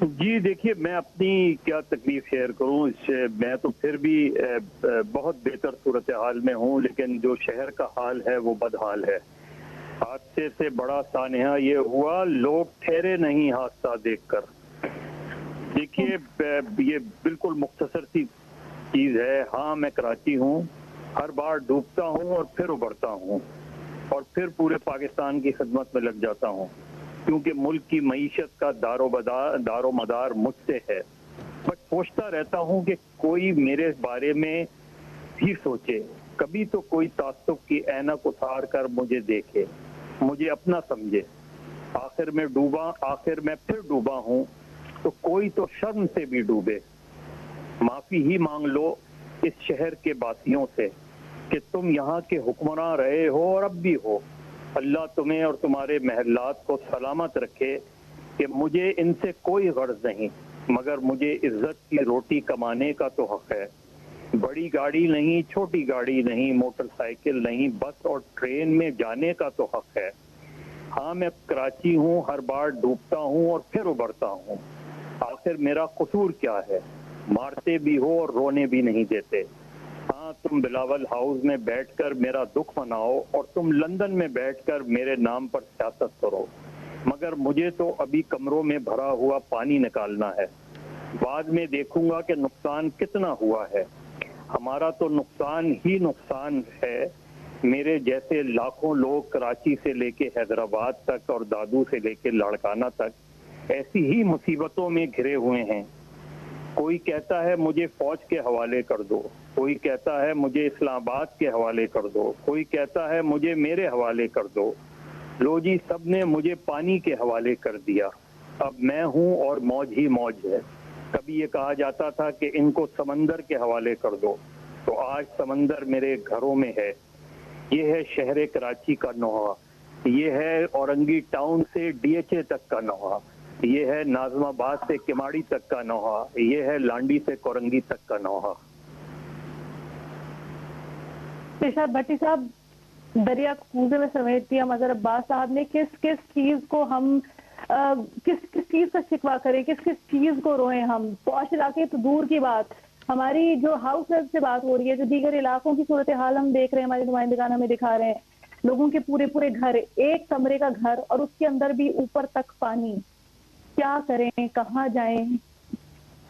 جی دیکھیے، میں اپنی کیا تکلیف شیئر کروں، میں تو پھر بھی بہت بہتر صورتحال میں ہوں، لیکن جو شہر کا حال ہے وہ بدحال ہے۔ حادثے سے بڑا سانحہ یہ ہوا، لوگ ٹھہرے نہیں حادثہ دیکھ کر۔ دیکھیے یہ بالکل مختصر سی چیز ہے۔ ہاں میں کراچی ہوں، ہر بار ڈوبتا ہوں اور پھر ابھرتا ہوں اور پھر پورے پاکستان کی خدمت میں لگ جاتا ہوں، کیونکہ ملک کی معیشت کا دار و مدار مجھ سے ہے۔ بس سوچتا رہتا ہوں کہ کوئی میرے بارے میں بھی سوچے، کبھی تو کوئی تعصب کی اینک اتار کر مجھے دیکھے، مجھے اپنا سمجھے۔ آخر میں پھر ڈوبا ہوں، تو کوئی تو شرم سے بھی ڈوبے۔ معافی ہی مانگ لو اس شہر کے باسیوں سے کہ تم یہاں کے حکمراں رہے ہو اور اب بھی ہو۔ اللہ تمہیں اور تمہارے محلات کو سلامت رکھے کہ مجھے ان سے کوئی غرض نہیں، مگر مجھے عزت کی روٹی کمانے کا تو حق ہے۔ بڑی گاڑی نہیں، چھوٹی گاڑی نہیں، موٹر سائیکل نہیں، بس اور ٹرین میں جانے کا تو حق ہے۔ ہاں میں کراچی ہوں، ہر بار ڈوبتا ہوں اور پھر ابھرتا ہوں۔ آخر میرا قصور کیا ہے؟ مارتے بھی ہو اور رونے بھی نہیں دیتے۔ ہاں تم بلاول ہاؤس میں بیٹھ کر میرا دکھ مناؤ اور تم لندن میں بیٹھ کر میرے نام پر سیاست کرو، مگر مجھے تو ابھی کمروں میں بھرا ہوا پانی نکالنا ہے۔ بعد میں دیکھوں گا کہ نقصان کتنا ہوا ہے۔ ہمارا تو نقصان ہی نقصان ہے۔ میرے جیسے لاکھوں لوگ کراچی سے لے کے حیدرآباد تک اور دادو سے لے کے لاڑکانہ تک ایسی ہی مصیبتوں میں گھرے ہوئے ہیں۔ کوئی کہتا ہے مجھے فوج کے حوالے کر دو، کوئی کہتا ہے مجھے اسلام آباد کے حوالے کر دو، کوئی کہتا ہے مجھے میرے حوالے کر دو۔ لو جی، سب نے مجھے پانی کے حوالے کر دیا۔ اب میں ہوں اور موج ہی موج ہے۔ کبھی یہ کہا جاتا تھا کہ ان کو سمندر کے حوالے کر دو، تو آج سمندر میرے گھروں میں ہے۔ یہ ہے شہر کراچی کا نوحہ، یہ ہے اورنگی ٹاؤن سے ڈی ایچ اے تک کا نوحہ، یہ ہے ناظم آباد سے کماڑی تک کا نوحہ، یہ ہے لانڈی سے کورنگی تک کا نوحہ۔ بھٹی صاحب، دریا کوزے میں سمیٹ دیا مظہر عباس صاحب نے۔ کس چیز کو ہم کس چیز کا شکوہ کریں، کس چیز کو روئیں ہم؟ پوش علاقے تو دور کی بات، ہماری جو ہاؤس ہیلپ سے بات ہو رہی ہے، جو دیگر علاقوں کی صورتحال ہم دیکھ رہے ہیں، ہمارے نمائندگان ہمیں دکھا رہے ہیں، لوگوں کے پورے گھر، ایک کمرے کا گھر اور اس کے اندر بھی اوپر تک پانی۔ کیا کریں، کہاں جائیں،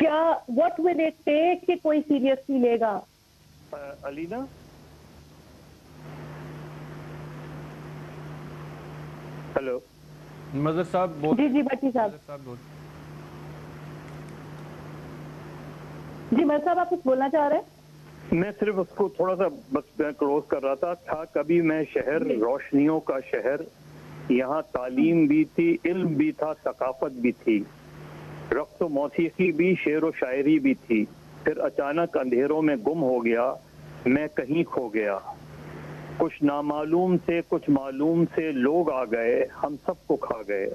کیا what will it take کہ کوئی سیریسلی لے گا؟ علینا ہیلو مظہر صاحب جی بھٹی صاحب، جی مظہر صاحب آپ کچھ بولنا چاہ رہے ہیں؟ میں صرف اس کو تھوڑا سا بس کلوز کر رہا تھا کبھی میں شہر روشنیوں کا شہر، یہاں تعلیم بھی تھی، علم بھی تھا، ثقافت بھی تھی، رقص و موسیقی بھی، شعر و شاعری بھی تھی۔ پھر اچانک اندھیروں میں گم ہو گیا، میں کہیں کھو گیا۔ کچھ نامعلوم سے کچھ معلوم سے لوگ آ گئے، ہم سب کو کھا گئے۔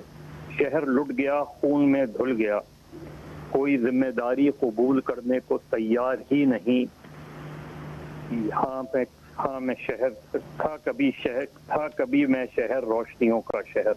شہر لٹ گیا، خون میں دھل گیا، کوئی ذمہ داری قبول کرنے کو تیار ہی نہیں۔ ہاں میں شہر تھا کبھی میں شہر روشنیوں کا شہر۔